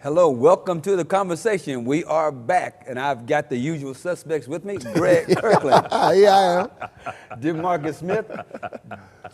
Hello, welcome to the conversation. We are back, and I've got the usual suspects with me. Greg Kirkland. Yeah, I am. DeMarcus Smith.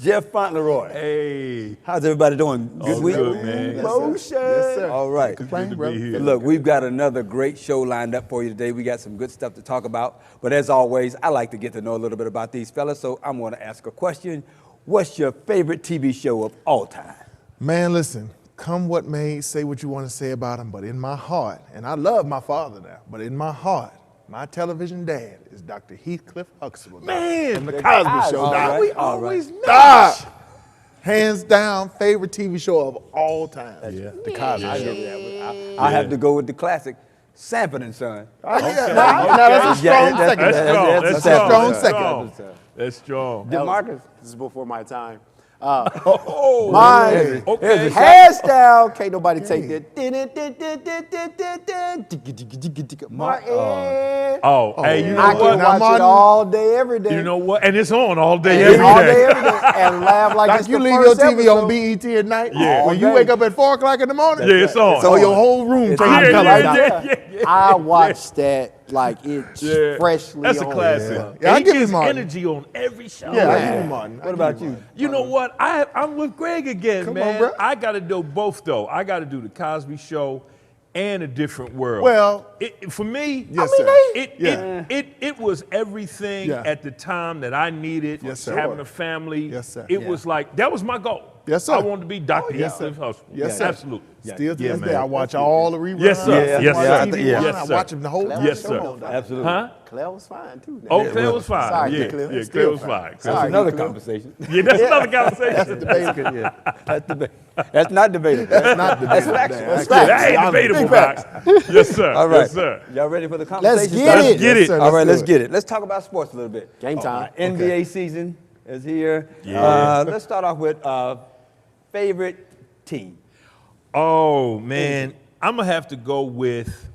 Jeff Fauntleroy. Hey. How's everybody doing? Good week? Good, man. Yes, sir. All right. Complain, Good to bro. be here. Look, we've got another great show lined up for you today. We got some good stuff to talk about. But as always, I like to get to know a little bit about these fellas, so I'm going to ask a question. What's your favorite TV show of all time? Man, listen, come what may, say what you want to say about him, but in my heart, and I love my father now, but in my heart, my television dad is Dr. Heathcliff Huxtable. Man, From the Cosby Show. all dog. right, we all always right. match. Dog. Hands down, favorite TV show of all time. Yeah. The Cosby I Show. give you that. I have to go with the classic, Sanford and Son. Now that's a strong second. That's strong. That's a strong Sanford. second. That's strong. DeMarcus. This is before my time. Oh, Mine, okay. hands down, can't nobody take that. Martin. Oh, hey, you know I what? can Now, watch Martin, it all day, every day. You know what? And it's on all day, every all day. day, every day, and laugh like Like it's you the leave your first TV on episode. BET at night. Yeah. When you All wake day. up at 4 o'clock in the morning. Yeah, it's on. So your whole room It's changes on. color. yeah. I watch that like it's Yeah. freshly That's a on. classic. Yeah. And Yeah, I he give you gives Martin. energy on every show. Yeah, I Yeah. give you Martin. What about you? You know what? I'm with Greg again, Come man. on, bro. I got to do both, though. I got to do the Cosby Show and A Different World. Well, for me, yes, I mean, sir. it was everything Yeah. at the time that I needed. Yes, sir. Having a family. Yes, sir. It was like, that was my goal. Yes, sir. I wanted to be Dr. yes, Heathcliff sir. Huxtable. Yes, sir. Absolutely. Still to Yeah, this man. day, I watch all the reruns. Yes, sir. Yeah, Yes, I sir. watch TV Yeah. one, Yes, I sir. watch them the whole Yes, show sir. on, dog. Absolutely. Huh? Claire was fine too. now. Oh, Claire was fine. Sorry, yeah, Claire. yeah, Still Claire was fine. fine. That's Sorry, another Cliff. conversation. Yeah, that's another conversation. Yeah. That's not debatable. That's not the That's facts. That's That's facts. That ain't debatable, Max. Yes, sir. All right. Yes, sir. Y'all ready for the conversation? Let's get it. Get it. sir. All right, do let's it. get it. Let's talk about sports a little bit. Game time. NBA season is here. Yeah. Let's start off with favorite team. Oh, man. I'm going to have to go with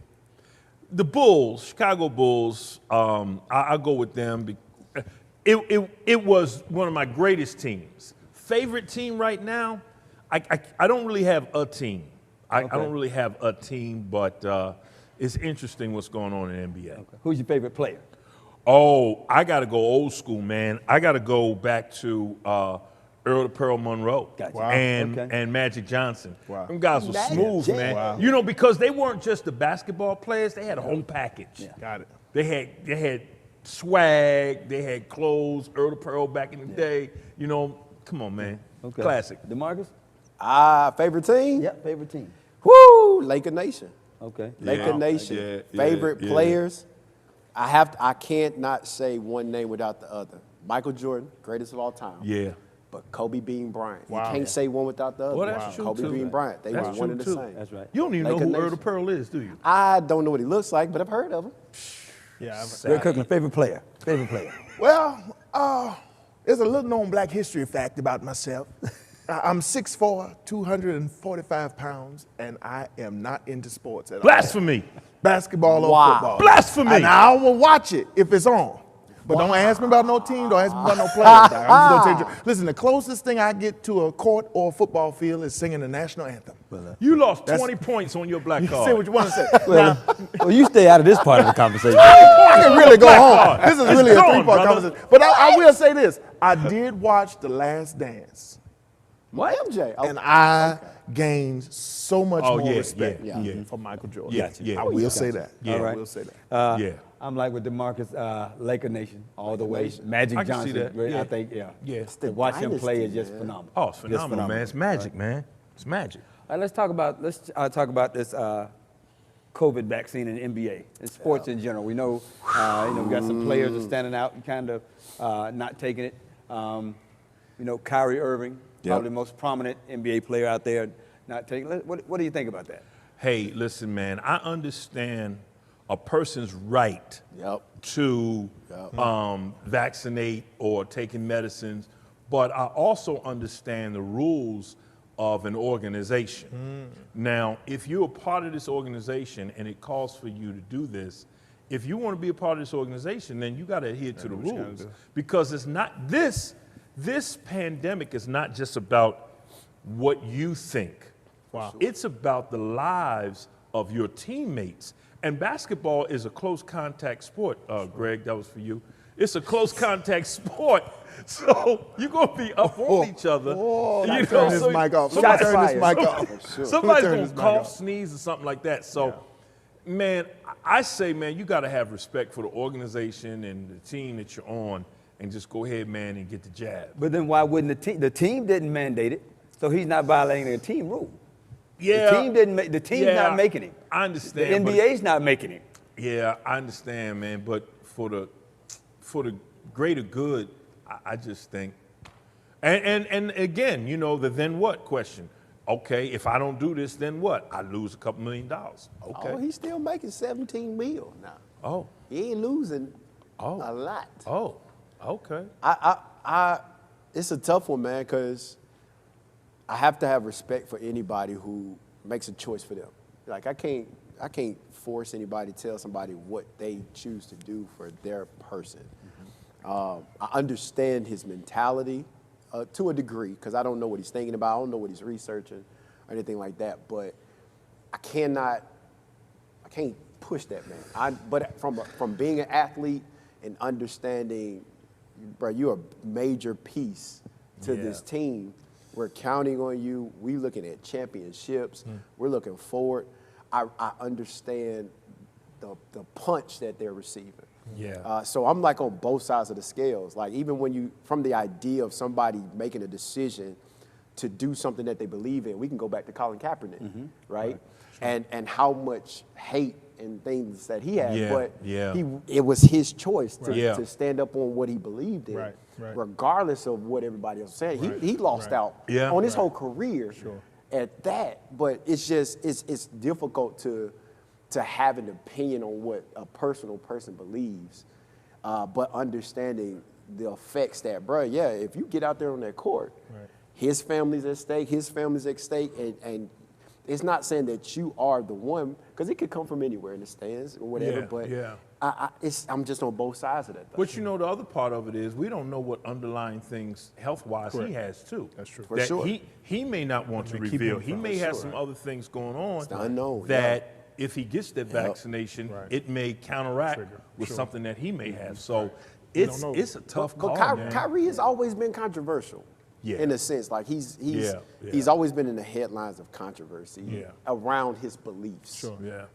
the Bulls, Chicago Bulls. I'll go with them. It was one of my greatest teams. Favorite team right now, I don't really have a team. I don't really have a team, but it's interesting what's going on in the NBA. Who's your favorite player? Oh, I got to go old school, man. I got to go back to Earl the Pearl Monroe Gotcha. Wow. and Magic Johnson. Wow. Them guys were smooth, man. Wow. You know, because they weren't just the basketball players; they had a whole package. Got it. They had swag, they had clothes. Earl the Pearl back in the day. You know, come on, man. Okay. Classic. DeMarcus? Favorite team? Yeah, favorite team. Woo! Laker Nation. Okay. Laker Nation. Yeah, Favorite yeah. players. I can't not say one name without the other. Michael Jordan, greatest of all time. Yeah. But Kobe Bean Bryant. Wow. You can't say one without the other. Well, that's true, Kobe too. Bean Bryant. They That's were one true, and the too. same. That's right. You don't even Laker know who Earl Nation. the Pearl is, do you? I don't know what he looks like, but I've heard of him. Yeah. Greg Kirkland, favorite player. Favorite player. Well, there's a little known black history fact about myself. I'm 6'4", 245 pounds, and I am not into sports at all. Blasphemy. Basketball or Wow. football. Blasphemy. And I will watch it if it's on. But don't ask me about no team, don't ask me about no players. dog. I'm just gonna tell you. Listen, the closest thing I get to a court or a football field is singing the national anthem. You lost 20 points on your black card. Say what you want to say. Well, you stay out of this part of the conversation. I can really go home. card. This is It's really a gone, three-part brother. conversation. But I will say this. I did watch The Last Dance, What? MJ. Oh, and I gained so much Oh, more yeah, respect yeah. for Michael Jordan. Yeah, yeah. I will say that. Yeah. I All right. will say that. Yeah. I'm like with DeMarcus, Laker Nation all the way. Magic I can see Johnson, that. great, Yeah. I think, yeah. Yeah. To watch him play is dynasty, just man. phenomenal. Oh, it's Just phenomenal, man. It's magic, man. It's magic. All right, let's talk about this COVID vaccine in the NBA and sports in general. We know, we got some players that are standing out and kind of not taking it. Kyrie Irving, probably the most prominent NBA player out there, not taking it. What do you think about that? Hey, listen, man, I understand a person's right Yep. to vaccinate or taking medicines, but I also understand the rules of an organization. Now, if you're a part of this organization and it calls for you to do this, if you want to be a part of this organization, then you got to adhere to the rules, because it's not this pandemic is not just about what you think. Wow. It's about the lives of your teammates. And basketball is a close contact sport, Greg, that was for you. It's a close contact sport. So you're going to be up on each other. You turn this mic off. Shots Turn this fired. mic off. Somebody's Turn going this to mic cough, off. sneeze, or something like that. So, man, I say, man, you got to have respect for the organization and the team that you're on, and just go ahead, man, and get the jab. But then why wouldn't the team didn't mandate it, so he's not violating a team rule. Yeah. The team didn't make. The team's not making him. I The understand. but- NBA's not making him. Yeah, I understand, man. But for the greater good, I just think, and again, you know, the then what question. Okay, if I don't do this, then what? I lose a couple $1 million. Okay. Oh, he's still making 17 mil now. Oh. He ain't losing Oh. a lot. Oh. Okay. It's a tough one, man, because I have to have respect for anybody who makes a choice for them. Like I can't force anybody to tell somebody what they choose to do for their person. I understand his mentality to a degree, because I don't know what he's thinking about. I don't know what he's researching or anything like that. But I can't push that, man. But from being an athlete and understanding, bro, you're a major piece to this team. We're counting on you. We're looking at championships. We're looking forward. I understand the punch that they're receiving. Yeah. So I'm like on both sides of the scales. Like even when from the idea of somebody making a decision to do something that they believe in, we can go back to Colin Kaepernick, right? And how much hate and things that he had, but it was his choice to stand up on what he believed in, regardless of what everybody else said. He lost out on his whole career at that. But it's just it's difficult to have an opinion on what a personal person believes, but understanding the effects that, bro, if you get out there on that court, his family's at stake, and it's not saying that you are the one, because it could come from anywhere in the stands or whatever, but I'm just on both sides of that thing. But you know, the other part of it is we don't know what underlying things health-wise he has too. That's true. For sure. He may not want to reveal. He may have some other things going on It's the unknown, that if he gets that vaccination, it may counteract with something that he may have. So it's a tough call, man. Kyrie has always been controversial. In a sense, like he's always been in the headlines of controversy around his beliefs,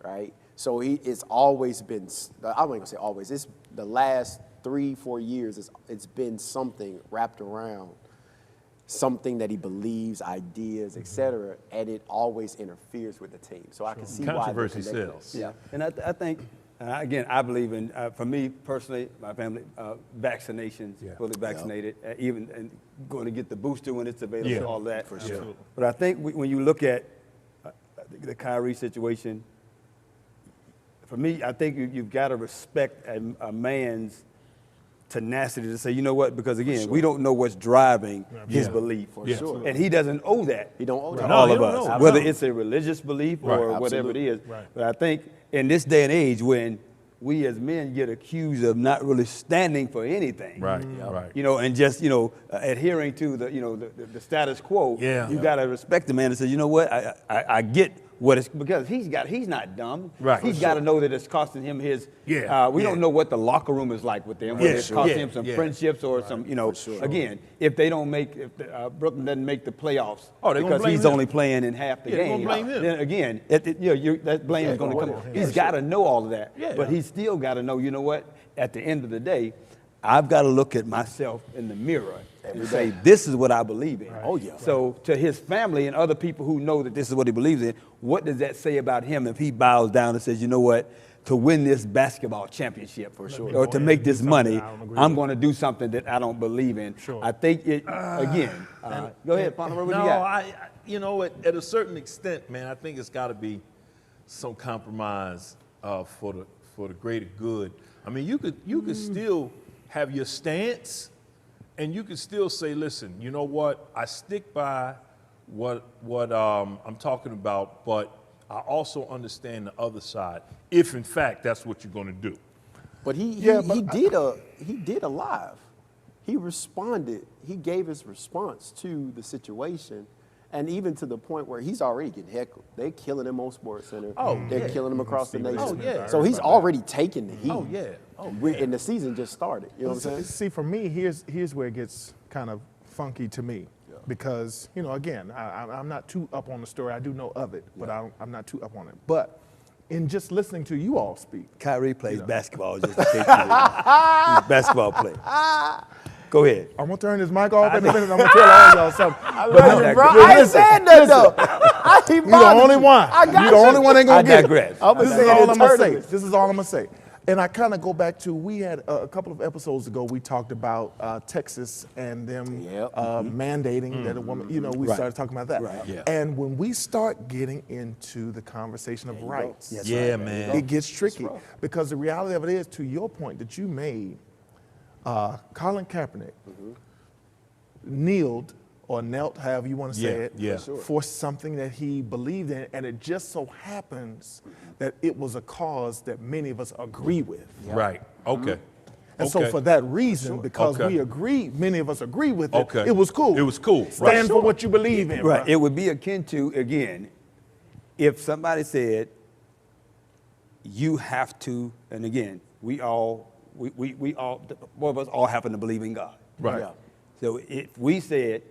right? So it's always been, I'm not gonna say always, it's the last 3-4 years, it's been something wrapped around something that he believes, ideas, etc., and it always interferes with the team. So I can see controversy why sells. Yeah, and I think, again, I believe in, for me personally, my family, vaccinations, fully vaccinated, even and going to get the booster when it's available, all that. For sure. But I think when you look at the Kyrie situation, for me, I think you've got to respect a man's tenacity to say, you know what, because again, we don't know what's driving his belief. For sure. And he doesn't owe that. He don't owe to that. all No, of he us, don't know. whether No. it's a religious belief or whatever it is. Right. But I think in this day and age when we as men get accused of not really standing for anything. Right. You know, and just, adhering to the status quo. You got to respect the man and say, you know what, I get what it's, because he's not dumb. Right. He's got to know that it's costing him his, we don't know what the locker room is like with them, whether it's costing him some friendships or some, again, if Brooklyn doesn't make the playoffs because he's only playing in half the game, blame him. then again, that blame is going to come. He's got to know all of that, but he's still got to know, you know what, at the end of the day, I've got to look at myself in the mirror and say, this is what I believe in. Oh, yeah. So to his family and other people who know that this is what he believes in, what does that say about him if he bows down and says, you know what, to win this basketball championship, for sure, or to make this money, I'm going to do something that I don't believe in. I think it, again, go ahead, Ponder, what do you got? At a certain extent, man, I think it's got to be some compromise for the greater good. I mean, you could still have your stance, and you could still say, listen, you know what? I stick by what I'm talking about, but I also understand the other side, if in fact that's what you're going to do. But he did a live. He responded. He gave his response to the situation, and even to the point where he's already getting heckled. They're killing him on SportsCenter. Oh, They're yeah. killing him across the nation. Oh, yeah. So he's already taken the heat. Oh, yeah. Oh, And the season just started. You know what I'm saying? See, for me, here's where it gets kind of funky to me. Because, again, I'm not too up on the story. I do know of it, but I'm not too up on it. But in just listening to you all speak. Kyrie plays basketball, just in case you didn't know. He's a basketball player. Go ahead. I'm going to turn this mic off in a minute. I'm going to tell all y'all something. I love you, bro. I ain't saying that, though. You're the only one. I got You're the only one ain't going to get it. digress. This is all I'm going to say. This is all I'm going to say. And I kind of go back to, we had a couple of episodes ago, we talked about Texas and them mandating that a woman, we started talking about that. Right. Yeah. And when we start getting into the conversation of rights, Man. it gets tricky. Because the reality of it is, to your point that you made, Colin Kaepernick kneeled or knelt, however you want to say it, for something that he believed in, and it just so happens that it was a cause that many of us agree with. Right. Okay. And so for that reason, because we agree, many of us agree with it, it was cool. It was cool. Stand for what you believe in. Right. Bro. It would be akin to, again, if somebody said, you have to, and again, we all, both of us all happen to believe in God. Right. Yeah. So if we said,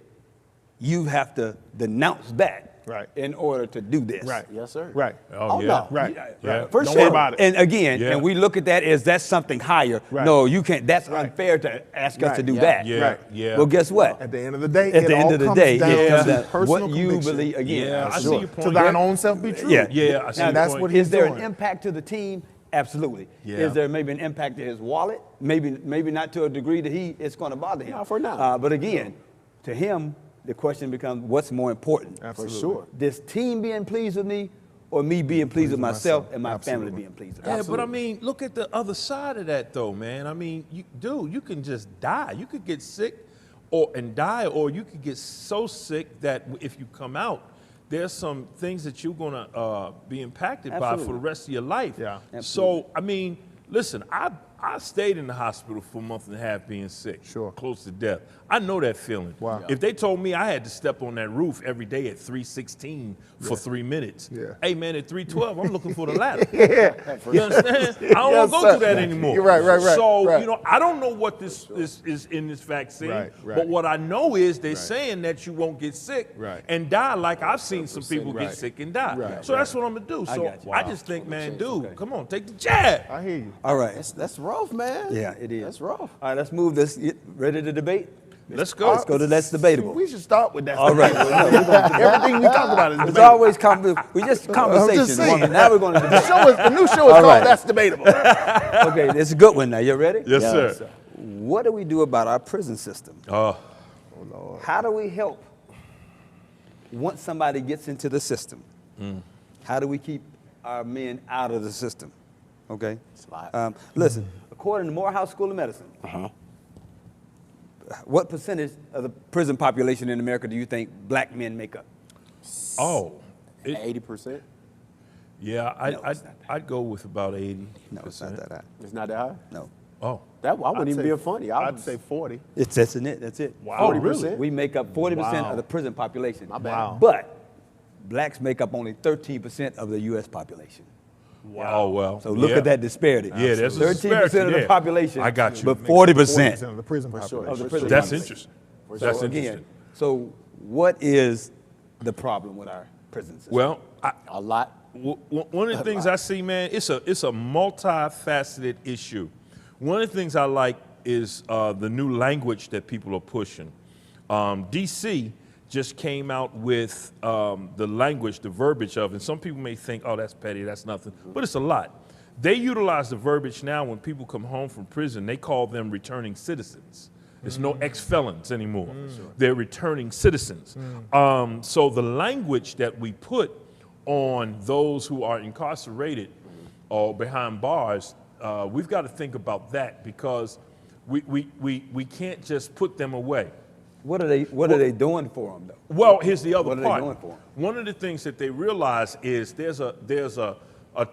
you have to denounce that in order to do this. Right. Yes, sir. Right. Oh, yeah. no. Right. Yeah. For Don't sure. worry about it. And again, Yeah. and we look at that as that's something higher. Right. No, you can't. That's unfair to ask us to do that. Yeah. Right. Yeah. Well, guess what? At the end of the day, At the end of the day, down it comes to down personal what you conviction. believe. Again, Yeah, I see your point. To thine own self be true. Yeah. Yeah, I see Now, your that's point. what he's Is there doing. an impact to the team? Absolutely. Yeah. Is there maybe an impact to his wallet? Maybe not to a degree that it's going to bother him. Not for now. But again, to him, the question becomes, what's more important? Absolutely. For sure. This team being pleased with me, or me being pleased with myself and my family being pleased with me? Yeah, but I mean, look at the other side of that, though, man. I mean, you can just die. You could get sick and die, or you could get so sick that if you come out, there's some things that you're going to be impacted by for the rest of your life. Yeah. So, I mean, listen, I stayed in the hospital for a month and a half being sick, close to death. I know that feeling. Wow. If they told me I had to step on that roof every day at 3:16 for 3 minutes, hey, man, at 3:12, I'm looking for the ladder. You understand? I don't want to go through that anymore. You're right. So, right. I don't know what this is in this vaccine, Right. but what I know is they're saying that you won't get sick and die like I've seen some people get sick and die. Right. So that's what I'm going to do. So got you. I just think, man, dude, come on, take the jab. I hear you. All right. That's rough, man. Yeah, it is. That's rough. All right, let's move this. Ready to debate? Let's go. Let's go to That's Debatable. We should start with that. All right. Everything we talk about is It's debatable. always we just I'm conversation. just saying. Now we're going to debate. The new show is All called right. That's Debatable. Okay, this is a good one now. You ready? Yes, sir. What do we do about our prison system? Oh, How do we help once somebody gets into the system? How do we keep our men out of the system? Okay? Listen, according to Morehouse School of Medicine, what percentage of the prison population in America do you think black men make up? 80%? Yeah, No, it's not that. I'd go with about 80. No, it's not that high. It's not that high? No. Oh, I wouldn't even be funny. I'd say 40. That's it. That's it. Wow. 40%? We make up 40% Wow. of the prison population. My bad. Wow. But blacks make up only 13% of the U.S. population. wow. Oh, well. So look yeah. at that disparity. Yeah, there's a 13% disparity of the there. population. I got you. But 40% of the prison population. of the prison That's population. interesting. For That's sure. interesting. Again, so what is the problem with our prison system? Well, A lot. one of the things I see, man, it's a multifaceted issue. One of the things I like is the new language that people are pushing. DC just came out with the language, the verbiage of, and some people may think, oh, that's petty, that's nothing, but it's a lot. They utilize the verbiage now when people come home from prison. They call them returning citizens. There's no ex-felons anymore. They're returning citizens. So the language that we put on those who are incarcerated or behind bars, we've got to think about that because we can't just put them away. What are they doing for them though? Well, here's the other What are part. they doing for 'em? One of the things that they realize is there's a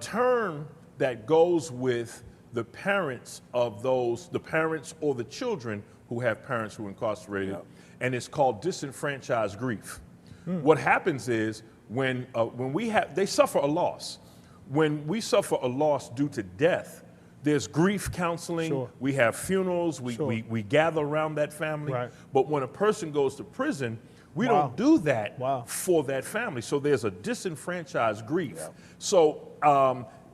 term that goes with the parents of the parents or the children who have parents who are incarcerated, and it's called disenfranchised grief. What happens is when they suffer a loss. When we suffer a loss due to death, there's grief counseling. Sure. We have funerals. Sure. We gather around that family. Right. But when a person goes to prison, we Wow. don't do that Wow. for that family. So there's a disenfranchised grief. Yeah. So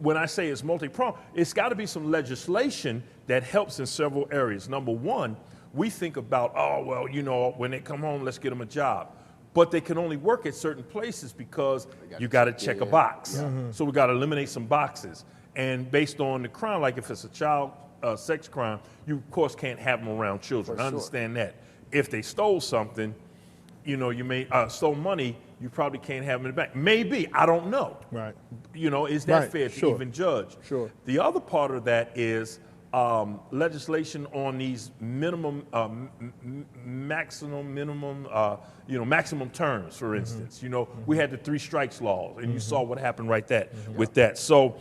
when I say it's multi-pronged, it's got to be some legislation that helps in several areas. Number one, we think about, oh, well, you know, when they come home, let's get them a job. But they can only work at certain places because you got to check a box. Mm-hmm. So we got to eliminate some boxes. And based on the crime, like if it's a child sex crime, you of course can't have them around children. I understand that. If they stole something, you know, you may stole money, you probably can't have them in the bank. Maybe, I don't know. Right. You know, is that Right. fair Sure. to even judge? Sure. The other part of that is legislation on these minimum, maximum terms, for instance. You know, we had the 3 strikes laws, and you saw what happened right with that. So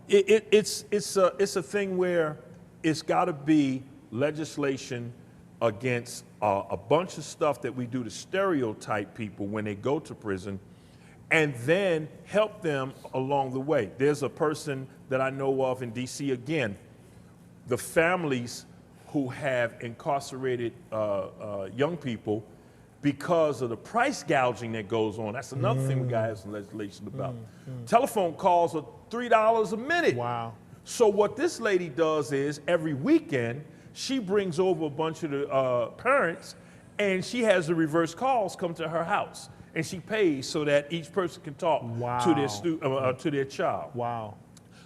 it's a thing where it's got to be legislation against a bunch of stuff that we do to stereotype people when they go to prison, and then help them along the way. There's a person that I know of in D.C. again, the families who have incarcerated young people because of the price gouging that goes on. That's another thing we got to have some legislation about. Telephone calls are $3 a minute. Wow. So what this lady does is every weekend, she brings over a bunch of the parents, and she has the reverse calls come to her house. And she pays so that each person can talk to their child. Wow.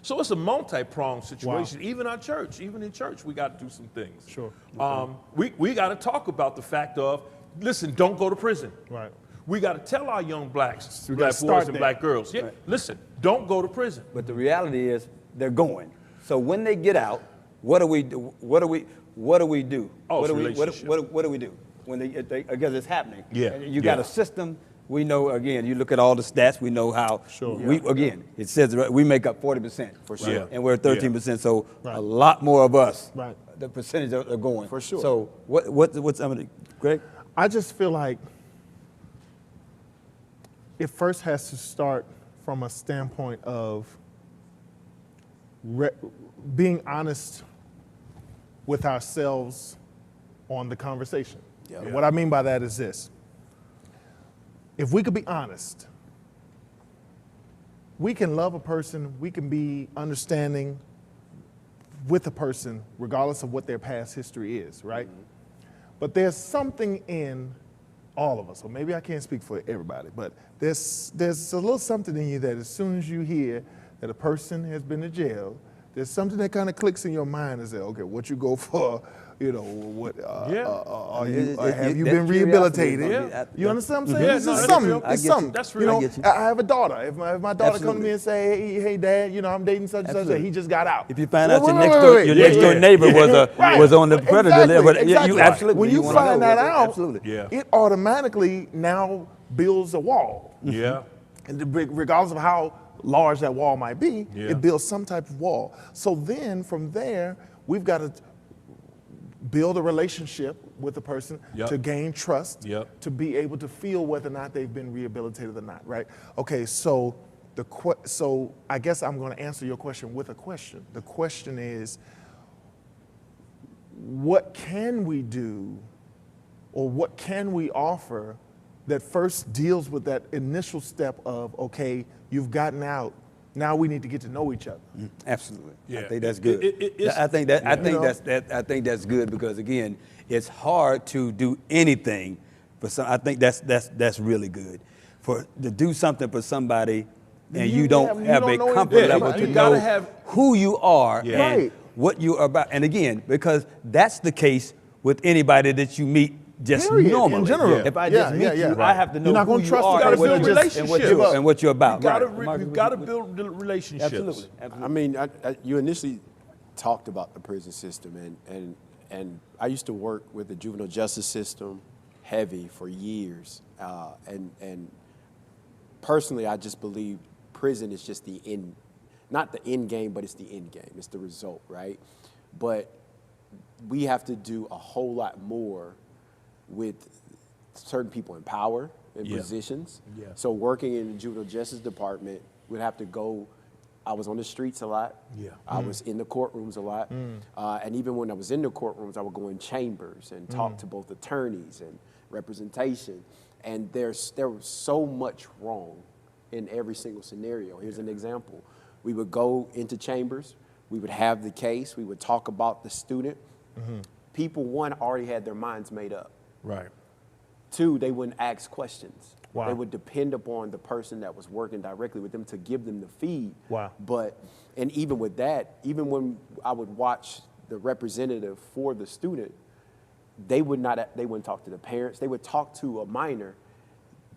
So it's a multi-pronged situation. Wow. Even in church, we got to do some things. Sure. We got to talk about the fact of, listen, don't go to prison. Right. We got to tell our young black gotta boys start and there. black girls, listen, don't go to prison. But the reality is they're going. So when they get out, what do we do? What do we do? Oh, what it's do we relationship. what do we do when because it's happening? Yeah. And you got a system. We know, again, you look at all the stats, we know how, it says we make up 40%. For sure. Yeah. And we're 13%, so Right. a lot more of us, Right. the percentage are going. For sure. So what's some of the, Greg? I just feel like it first has to start from a standpoint of being honest with ourselves on the conversation. Yeah. And what I mean by that is this. If we could be honest, we can love a person, we can be understanding with a person, regardless of what their past history is, right? But there's something in all of us, or maybe I can't speak for everybody, but there's a little something in you that as soon as you hear that a person has been to jail, there's something that kind of clicks in your mind and says, okay, what you go for, you know, what have you been rehabilitated? Yeah. You understand what I'm saying? Yeah, It's no, just that's something. real. It's I get something. you. That's You real. know, I get you. I have a daughter. If my daughter comes to me Absolutely. and say, hey, Dad, you know, I'm dating such and such, Absolutely. he just got out. If you find out your Wait, next door neighbor Right. was on the predator Exactly, list, exactly. you absolutely When you wanna find know. that out, Absolutely. Yeah. it automatically now builds a wall. Yeah. And regardless of how large that wall might be, Yeah. it builds some type of wall. So then from there, we've got to build a relationship with the person Yep. to gain trust, Yep. to be able to feel whether or not they've been rehabilitated or not, right? Okay, so so I guess I'm going to answer your question with a question. The question is, what can we do or what can we offer that first deals with that initial step of, okay, you've gotten out, now we need to get to know each other. Absolutely. Yeah. I think that's good. It's- I think that's good because again, it's hard to do anything for some. I think that's really good to do something for somebody and you don't have a know comfort anything. level You to gotta know have- who you are Yeah. and Right. what you are about. And again, because that's the case with anybody that you meet just Period, in normally. general. If I Yeah, just meet yeah, yeah. you, I have to know You're not who gonna you trust are the and guy what who you're- just- and what you're about. You gotta, Right. you gotta build the relationships. Absolutely. I mean, you initially talked about the prison system, and and I used to work with the juvenile justice system heavy for years. And personally, I just believe prison is just the end, not the end game, but it's the end game. It's the result, right? But we have to do a whole lot more with certain people in power and positions. Yeah. So working in the juvenile justice department, we'd have to go. I was on the streets a lot. Yeah. I was in the courtrooms a lot. And even when I was in the courtrooms, I would go in chambers and talk to both attorneys and representation. And there was so much wrong in every single scenario. Here's an example. We would go into chambers. We would have the case. We would talk about the student. People, one, already had their minds made up. Right. Two, they wouldn't ask questions. Wow. They would depend upon the person that was working directly with them to give them the feed. Wow. And even with that, even when I would watch the representative for the student, they wouldn't talk to the parents. They would talk to a minor,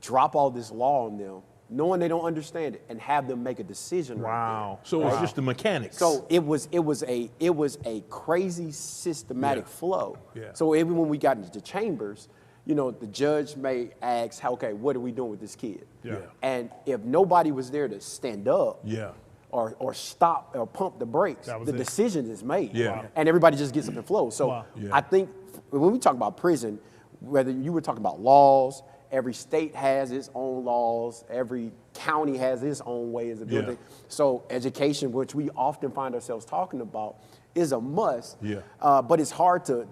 drop all this law on them, knowing they don't understand it, and have them make a decision. Wow. Right there. So it's just the mechanics. So it was a crazy systematic flow. Yeah. So even when we got into the chambers, you know, the judge may ask, okay, what are we doing with this kid? Yeah. And if nobody was there to stand up, Yeah. or stop or pump the brakes, That was the it. decision is made. Yeah. Wow. And everybody just gets up and flows. So Wow. Yeah. I think when we talk about prison, whether you were talking about laws, every state has its own laws, every county has its own ways of doing Yeah. things. So education, which we often find ourselves talking about, is a must. Yeah. But it's hard to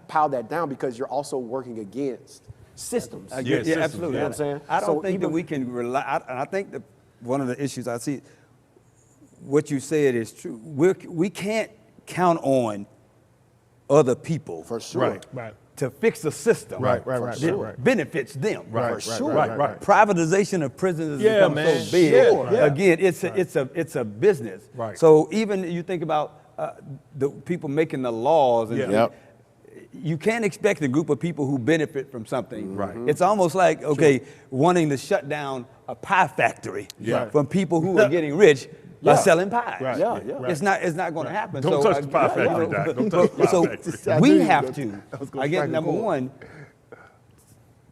pile that down because you're also working against systems. Yeah, Yeah, systems, absolutely. you know what I'm saying? I don't So think that even- we can rely. I think that one of the issues I see, what you said is true. We can't count on other people For sure. Right. Right. to fix the system Right. that sure. benefits them. Right. For right, sure. Right. Right, Right. right. Privatization of prisons has Yeah, become man. so big. Sure. Yeah. Again, it's a business. Right. So even you think about the people making the laws, and Yeah. Yep. you can't expect a group of people who benefit from something. Right. It's almost like, wanting to shut down a pie factory Yeah. from people who are getting rich by Yeah. selling pies. Right. Yeah, yeah. It's not going to happen. Don't touch the pie factory, Doc. Don't touch the pie so factory. I we knew you have was to, gonna- I was gonna I guess, strike a number chord. one,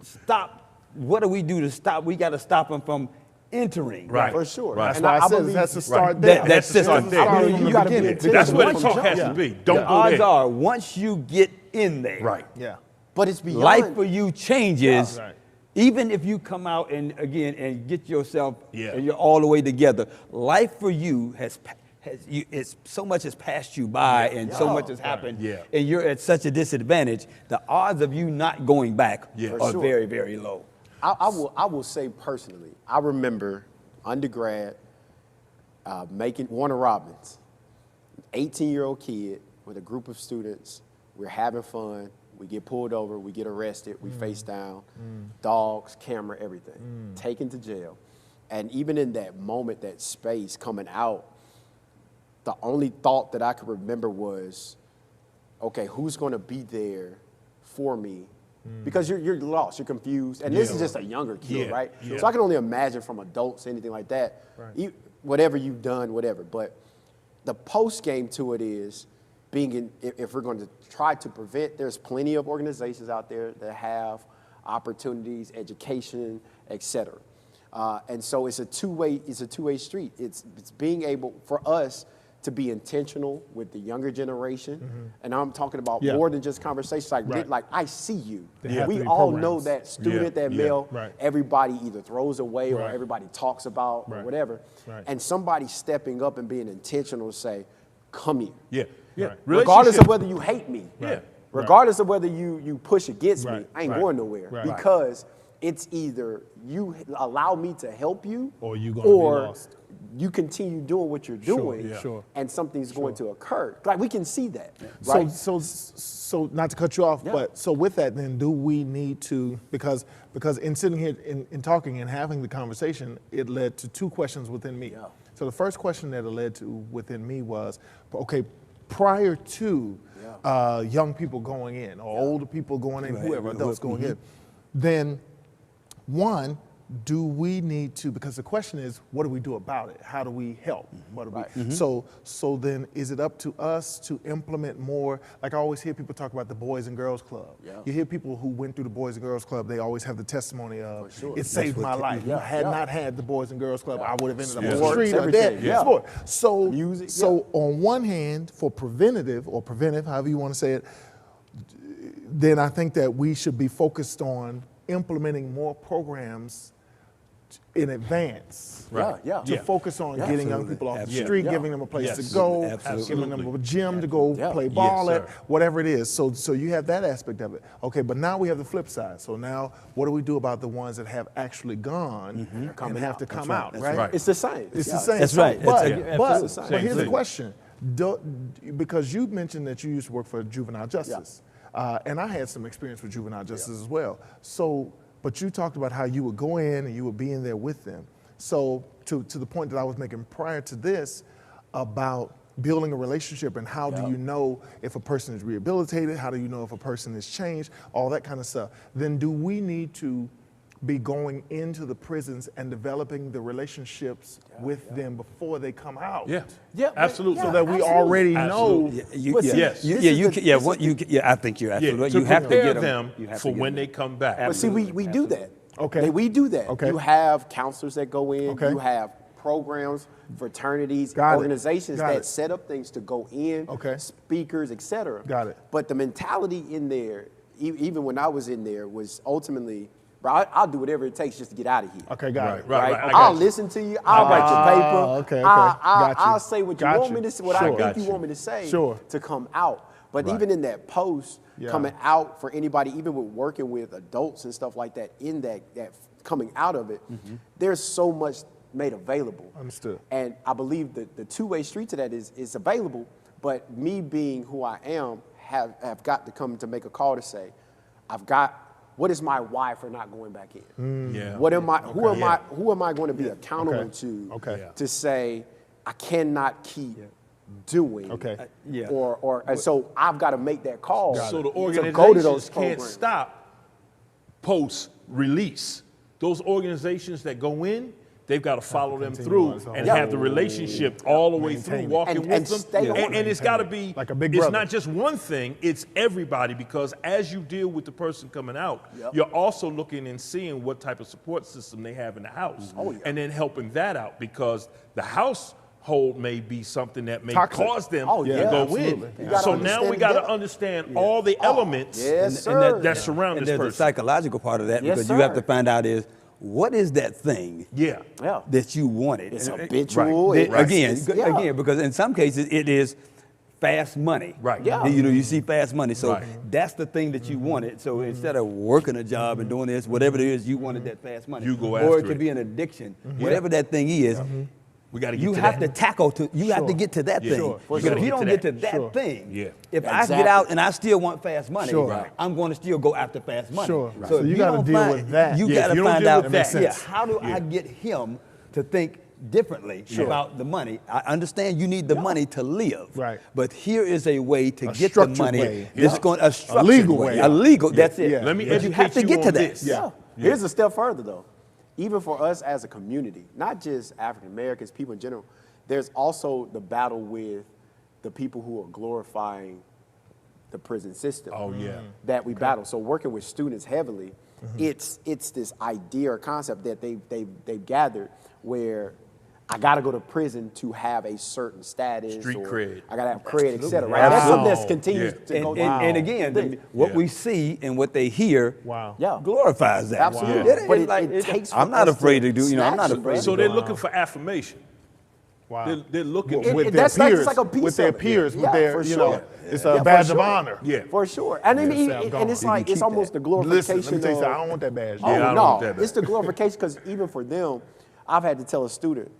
stop. What do we do to stop? We got to stop them from entering. Right. For sure. Right. That's And why I said believe- it has to start Right. there. That It has to system. start I from mean, the you gotta be beginning. intentional. That's where the From talk jump. has to be. Don't The go odds there. are, once you get in there, Right. Yeah. But it's beyond. life for you changes. Yeah. Right. Even if you come out and get yourself Yeah. and you're all the way together, life for you it's so much has passed you by and so much has happened, Yeah. and you're at such a disadvantage. The odds of you not going back Yeah. are For sure. very, very low. I will say personally, I remember undergrad making Warner Robins, 18-year-old kid with a group of students. We're having fun. We get pulled over. We get arrested. We face down. Dogs, camera, everything. Taken to jail. And even in that moment, that space coming out, the only thought that I could remember was, okay, who's going to be there for me? Because you're lost, you're confused, and this is just a younger kid, Yeah. right? Yeah. So I can only imagine from adults, anything like that, whatever you've done, whatever. But the post game to it is if we're going to try to prevent, there's plenty of organizations out there that have opportunities, education, et cetera. And so it's a two-way street. It's being able for us to be intentional with the younger generation, and I'm talking about more than just conversations. Like I see you. There have to We be all programs. know that student, that Yeah. male. Right. Everybody either throws away or Right. everybody talks about or Right. whatever. Right. And somebody stepping up and being intentional to say, "Come here." Yeah. Yeah. Right. Regardless of whether you hate me, Yeah. regardless of whether you push against me, Right. I ain't Right. going nowhere Right. because it's either you allow me to help you Or you gonna be lost. you continue doing what you're doing yeah. Sure. and something's going to occur. Like we can see that, right? So not to cut you off, Yeah. but so with that, then do we need to, because in sitting here in talking and having the conversation, it led to two questions within me. Yeah. So the first question that it led to within me was, okay, prior to young people going in or older people going in, whoever adults going in, then one, do we need to, because the question is, what do we do about it? How do we help? What do we, Right. so then is it up to us to implement more? Like I always hear people talk about the Boys and Girls Club. Yeah. You hear people who went through the Boys and Girls Club, they always have the testimony of, it saved what my life. yeah, If I had yeah. not had the Boys and Girls Club, I would have ended up on the Sports, street or everything, dead. yeah. Sport. So, Music, so on one hand, for preventive, however you want to say it, then I think that we should be focused on implementing more programs in advance. Yeah, yeah. To focus on Yeah. getting young Absolutely. people off the Absolutely. street, Yeah. giving them a place Yes. to go, Absolutely. giving them a gym to go Yeah. play Yes, ball at, sir. whatever it is. So you have that aspect of it. Okay, but now we have the flip side. So now what do we do about the ones that have actually gone and have to come out, That's right? right. It's the same. It's Yeah. the same. That's right. But, It's but, absolutely the same. but here's the thing. question. Because you mentioned that you used to work for juvenile justice. And I had some experience with juvenile justice as well. So, but you talked about how you would go in and you would be in there with them. So to the point that I was making prior to this about building a relationship and how do you know if a person is rehabilitated, how do you know if a person is changed, all that kind of stuff. Then do we need to be going into the prisons and developing the relationships with them before they come out? Yeah. Yeah, but- Absolutely. So that we Absolutely. already Absolutely. know. You, yeah, Yes. you, This yeah, is you, the- yeah, this what is you, yeah, I think you're Yeah, absolutely right. to You have to prepare get them you have for to get when them. they come back. But see, we do that. Okay. We do that. Okay. You have counselors that go in. Okay. You have programs, fraternities, Got it. organizations Got that it. set up things to go in, Okay. speakers, etc. Got it. But the mentality in there, even when I was in there, was ultimately, bro, I'll do whatever it takes just to get out of here. Okay, got it. Right. I got I'll you. listen to you. I'll write your paper. Okay. I'll Got you. say what you Got want you. me to say, what Sure. I think Got you you. want me to say Sure. to come out. But Right. even in that post, Yeah. coming out for anybody, even with working with adults and stuff like that, in that coming out of it, there's so much made available. Understood. And I believe that the two-way street to that is available. But me being who I am, have got to come to make a call to say, what is my why for not going back in? Yeah. What am I? Who am Yeah. I? Who am I going to be accountable Okay. to? Okay. Yeah. To say I cannot keep doing. Okay. Yeah. And so I've got to make that call. So the to organizations go to those can't programs. stop post-release. Those organizations that go in, they've got to follow them continue through on, so- and Yeah. have the relationship all the way through, Maintain it. walking And with them. stay on it. And it's got to be, Like a big it's brother. not just one thing, it's everybody, because as you deal with the person coming out, Yep. you're also looking and seeing what type of support system they have in the house. Oh, yeah. And then helping that out, because the household may be something that may Toxic. cause them Oh, to yeah, go absolutely. in. You gotta So now we understand got to that. understand all the elements yes, And sir. that surround and this there's a person. psychological part of that Yes, because you have sir. to find out is what is that thing Yeah. Yeah. that you wanted. It's And- habitual, Right. it's- Again, it's- yeah. again, because in some cases it is fast money. Right. Yeah. You know, you see fast money, so Right. that's the thing that you wanted. So instead of working a job and doing this, whatever it is, you wanted that fast money. You go or after it could it. be an addiction. Whatever that thing is. We got to get You to have that. to tackle to. You have to Sure. get to that Yeah. thing. Sure. Because You if gotta you get don't to get to that. that Sure. thing, Yeah. if I Exactly. get out and I still want fast money, Sure. Right. I'm going to still go after fast money. Sure. Right. So, So if you gotta don't deal find- with that. You Yeah, got if to you don't find deal out. with that- Yeah, sense. how do I get him to think differently about the money? I understand you need the money to live. Right. But here is a way to A get the structured money. way. It's Yeah. going a structured legal way. A legal. That's it. Yeah. Let me But you have educate to you get to on that. this. Yeah. Here's a step further, though. Even for us as a community, not just African Americans, people in general, there's also the battle with the people who are glorifying the prison system. Oh, yeah. That we battle. So working with students heavily, it's this idea or concept that they've gathered where I got to go to prison to have a certain status. Street or cred. I got to have cred, et cetera. Right? That's something that's continues Yeah. to And, go and, down. and again, what Yeah. we see and what they hear Wow. Yeah. glorifies that. Absolutely. It- But it's it- like- it takes I'm for not us afraid to to do, you know, I'm not snatch it, afraid. bro. So they're looking for affirmation. Wow. They're looking With for their that's peers, like a piece with their of it. peers, Yeah, with their, for you sure. know, it's Yeah, a for badge sure. of honor. Yeah. For sure. And I mean, say I'm gone. and it's like, keep it's almost the Listen, glorification let me tell you something. I of, don't want that badge. Yeah, I oh, don't no, want that it's the glorification because even for them, I've had to tell a student,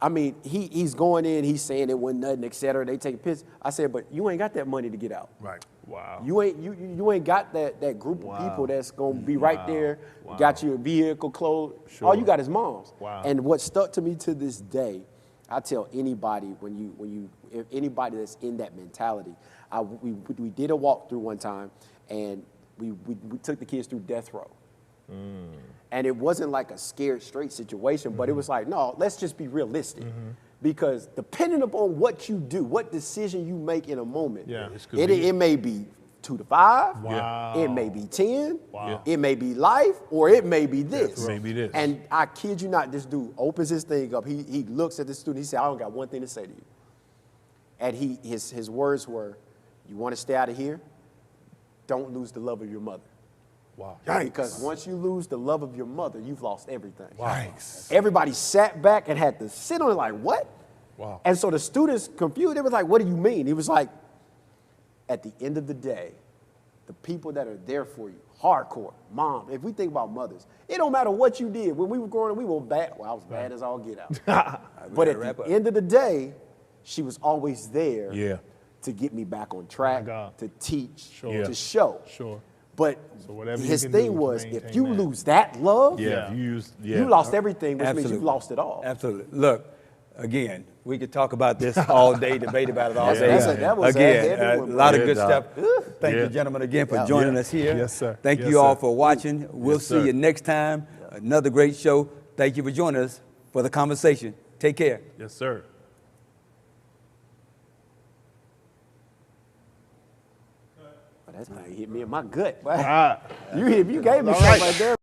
I mean, he's going in, he's saying it wasn't nothing, et cetera. They take a piss. I said, but you ain't got that money to get out. Right. Wow. You ain't got that group of people that's gonna be right there, got your vehicle, clothes. All you got is moms. Wow. And what stuck to me to this day, I tell anybody if anybody that's in that mentality, we did a walkthrough one time, and we took the kids through death row. And it wasn't like a scared straight situation, but it was like, no, let's just be realistic. Because depending upon what you do, what decision you make in a moment, it may be 2 to 5, it may be 10, it may be life, or it may be this. Maybe this. And I kid you not, this dude opens his thing up. He looks at the student. He said, I don't got one thing to say to you. And his words were, you want to stay out of here? Don't lose the love of your mother. Wow. Because once you lose the love of your mother, you've lost everything. Yikes. Everybody sat back and had to sit on it like, what? Wow. And so the students confused. They was like, what do you mean? He was like, at the end of the day, the people that are there for you, hardcore, mom, if we think about mothers, it don't matter what you did. When we were growing up, we were bad. Well, I was bad as all get out. But at the end of the day, she was always there to get me back on track, to teach, to show. Sure. But So whatever you his can thing do to was, if maintain you that. lose that love, You lost everything, which means Absolutely. you lost it all. Absolutely. Look, again, we could talk about this all day, debate about it all day. that was a Again, heavy a one, lot of bro. good Yeah, stuff. dog. Thank you, gentlemen, again for joining us here. Yes, sir. Thank Yes, you all sir. for watching. We'll see sir. you next time. Another great show. Thank you for joining us for the conversation. Take care. Yes, sir. But that's how he hit me in my gut. Ah. You gave me All something right. right there.